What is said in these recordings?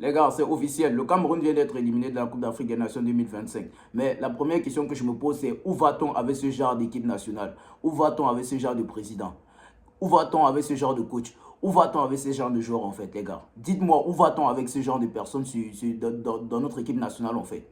Les gars, c'est officiel. Le Cameroun vient d'être éliminé de la Coupe d'Afrique des Nations 2025. Mais la première question que je me pose, c'est où va-t-on avec ce genre d'équipe nationale? Où va-t-on avec ce genre de président? Où va-t-on avec ce genre de coach? Où va-t-on avec ce genre de joueurs, en fait, les gars? Dites-moi, où va-t-on avec ce genre de personnes dans notre équipe nationale, en fait?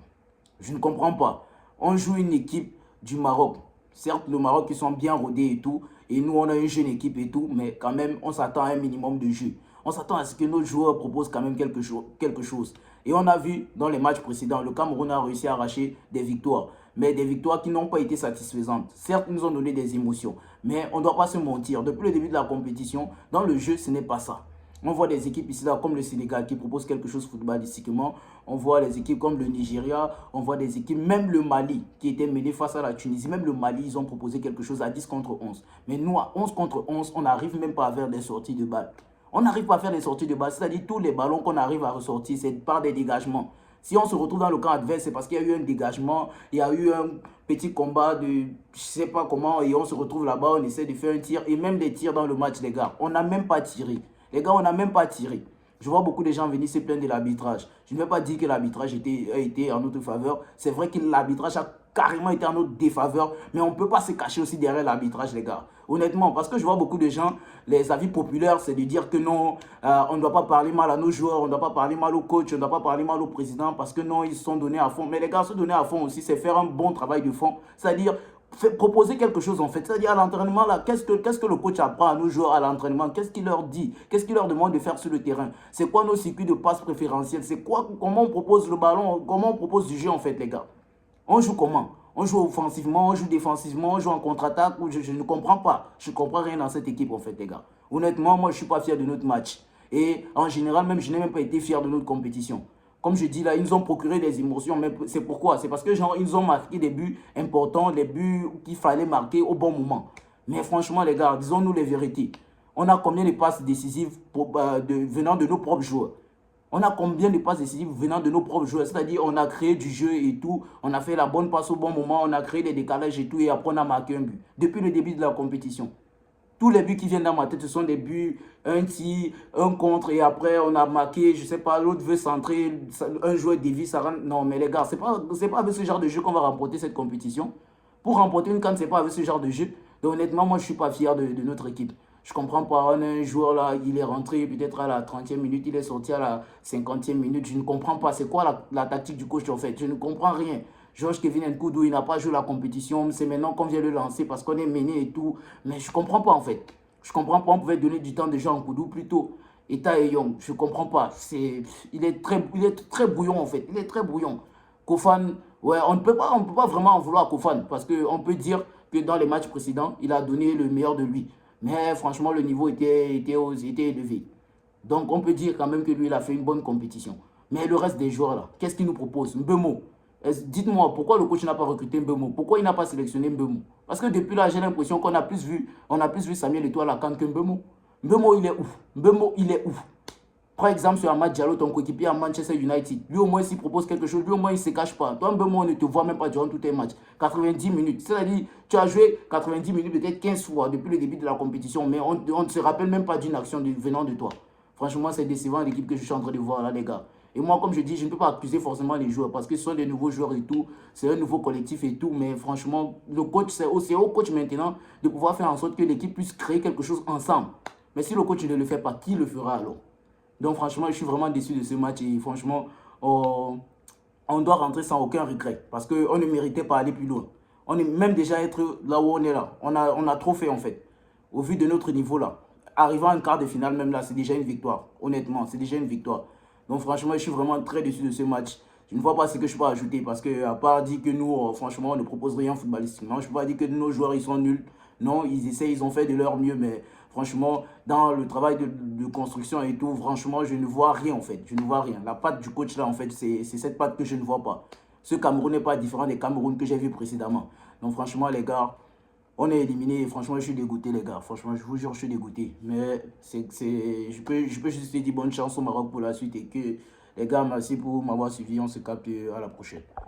Je ne comprends pas. On joue une équipe du Maroc. Certes, le Maroc, ils sont bien rodés et tout. Et nous, on a une jeune équipe et tout. Mais quand même, on s'attend à un minimum de jeu. On s'attend à ce que nos joueurs proposent quand même quelque chose. Et on a vu dans les matchs précédents, le Cameroun a réussi à arracher des victoires. Mais des victoires qui n'ont pas été satisfaisantes. Certes, ils nous ont donné des émotions. Mais on ne doit pas se mentir. Depuis le début de la compétition, dans le jeu, ce n'est pas ça. On voit des équipes ici, là, comme le Sénégal, qui proposent quelque chose footballistiquement. On voit des équipes comme le Nigeria. On voit des équipes, même le Mali, qui était mené face à la Tunisie. Même le Mali, ils ont proposé quelque chose à 10 contre 11. Mais nous, à 11 contre 11, on n'arrive même pas à faire des sorties de balles. On n'arrive pas à faire des sorties de balles. C'est-à-dire tous les ballons qu'on arrive à ressortir, c'est par des dégagements. Si on se retrouve dans le camp adverse, c'est parce qu'il y a eu un dégagement, il y a eu un petit combat de je ne sais pas comment, et on se retrouve là-bas, on essaie de faire un tir, et même des tirs dans le match, les gars. On n'a même pas tiré. Les gars, on n'a même pas tiré. Je vois beaucoup de gens venir se plaindre de l'arbitrage. Je ne vais pas dire que l'arbitrage a été en notre faveur. C'est vrai que l'arbitrage a carrément été en notre défaveur, mais on ne peut pas se cacher aussi derrière l'arbitrage, les gars. Honnêtement, parce que je vois beaucoup de gens, les avis populaires, c'est de dire que non, on ne doit pas parler mal à nos joueurs, on ne doit pas parler mal au coach, on ne doit pas parler mal au président, parce que non, ils se sont donnés à fond. Mais les gars, se donner à fond aussi, c'est faire un bon travail de fond. C'est-à-dire proposer quelque chose en fait. C'est-à-dire à l'entraînement, là, qu'est-ce que le coach apprend à nos joueurs à l'entraînement? Qu'est-ce qu'il leur dit? Qu'est-ce qu'il leur demande de faire sur le terrain? C'est quoi nos circuits de passe préférentiels? C'est quoi, comment on propose le ballon? Comment on propose du jeu en fait, les gars? On joue comment? On joue offensivement, on joue défensivement, on joue en contre-attaque. Je ne comprends pas. Je ne comprends rien dans cette équipe en fait, les gars. Honnêtement, moi, je ne suis pas fier de notre match. Et en général, même, je n'ai même pas été fier de notre compétition. Comme je dis là, ils nous ont procuré des émotions. Mais c'est pourquoi? C'est parce que genre, ils ont marqué des buts importants, les buts qu'il fallait marquer au bon moment. Mais franchement, les gars, disons-nous les vérités. On a combien de passes décisives venant de nos propres joueurs? On a combien de passes décisives venant de nos propres joueurs? C'est-à-dire, on a créé du jeu et tout. On a fait la bonne passe au bon moment. On a créé des décalages et tout. Et après, on a marqué un but. Depuis le début de la compétition. Tous les buts qui viennent dans ma tête, ce sont des buts, un tir, un contre, et après on a marqué, je sais pas, l'autre veut centrer, un joueur dévie, ça rentre. Non, mais les gars, c'est pas avec ce genre de jeu qu'on va remporter cette compétition. Pour remporter une CAN, c'est pas avec ce genre de jeu. Donc honnêtement, moi, je suis pas fier de notre équipe. Je comprends pas, on a un joueur là, il est rentré peut-être à la 30e minute, il est sorti à la 50e minute. Je ne comprends pas, c'est quoi la tactique du coach en fait? Je ne comprends rien. Georges Kevin Nkoudou, il n'a pas joué la compétition. C'est maintenant qu'on vient le lancer parce qu'on est mené et tout. Mais je ne comprends pas en fait. Je ne comprends pas. On pouvait donner du temps de jeu en Nkoudou plutôt. Eta et Young, je ne comprends pas. Il est très brouillon en fait. Il est très brouillon. Kofan, ouais, on peut pas vraiment en vouloir à Kofan parce qu'on peut dire que dans les matchs précédents, il a donné le meilleur de lui. Mais franchement, le niveau était élevé. Donc on peut dire quand même que lui, il a fait une bonne compétition. Mais le reste des joueurs là, qu'est-ce qu'il nous propose? Mbemo. Dites-moi, pourquoi le coach n'a pas recruté Mbemo? Pourquoi il n'a pas sélectionné Mbemo? Parce que depuis là, j'ai l'impression qu'on a plus vu, on a plus vu Samuel Eto'o à la CAN que Mbemo. Mbemo, il est ouf. Mbemo, il est ouf. Par exemple, sur Amad Diallo, ton coéquipier à Manchester United, lui au moins s'il propose quelque chose, lui au moins il ne se cache pas. Toi, Mbemo, on ne te voit même pas durant tous tes matchs. 90 minutes. C'est-à-dire, tu as joué 90 minutes, peut-être 15 fois depuis le début de la compétition, mais on ne se rappelle même pas d'une action venant de toi. Franchement, c'est décevant l'équipe que je suis en train de voir là, les gars. Et moi, comme je dis, je ne peux pas accuser forcément les joueurs parce que ce sont des nouveaux joueurs et tout. C'est un nouveau collectif et tout. Mais franchement, le coach, c'est au coach maintenant de pouvoir faire en sorte que l'équipe puisse créer quelque chose ensemble. Mais si le coach ne le fait pas, qui le fera alors? Donc franchement, je suis vraiment déçu de ce match et franchement, on doit rentrer sans aucun regret parce qu'on ne méritait pas aller plus loin. On est même déjà être là où on est là. On a trop fait en fait. Au vu de notre niveau là. Arrivant en quart de finale même là, c'est déjà une victoire. Honnêtement, c'est déjà une victoire. Donc franchement, je suis vraiment très déçu de ce match. Je ne vois pas ce que je peux ajouter parce que à part dire que nous, franchement, on ne propose rien footballistiquement. Je ne peux pas dire que nos joueurs, ils sont nuls. Non, ils essaient, ils ont fait de leur mieux, mais franchement, dans le travail de construction et tout, franchement, je ne vois rien en fait. Je ne vois rien. La patte du coach là, en fait, c'est cette patte que je ne vois pas. Ce Cameroun n'est pas différent des Cameroun que j'ai vu précédemment. Donc franchement, les gars, on est éliminé. Franchement, je suis dégoûté, les gars. Franchement, je vous jure, je suis dégoûté. Mais je peux juste dire bonne chance au Maroc pour la suite et que, les gars, merci pour m'avoir suivi. On se capte à la prochaine.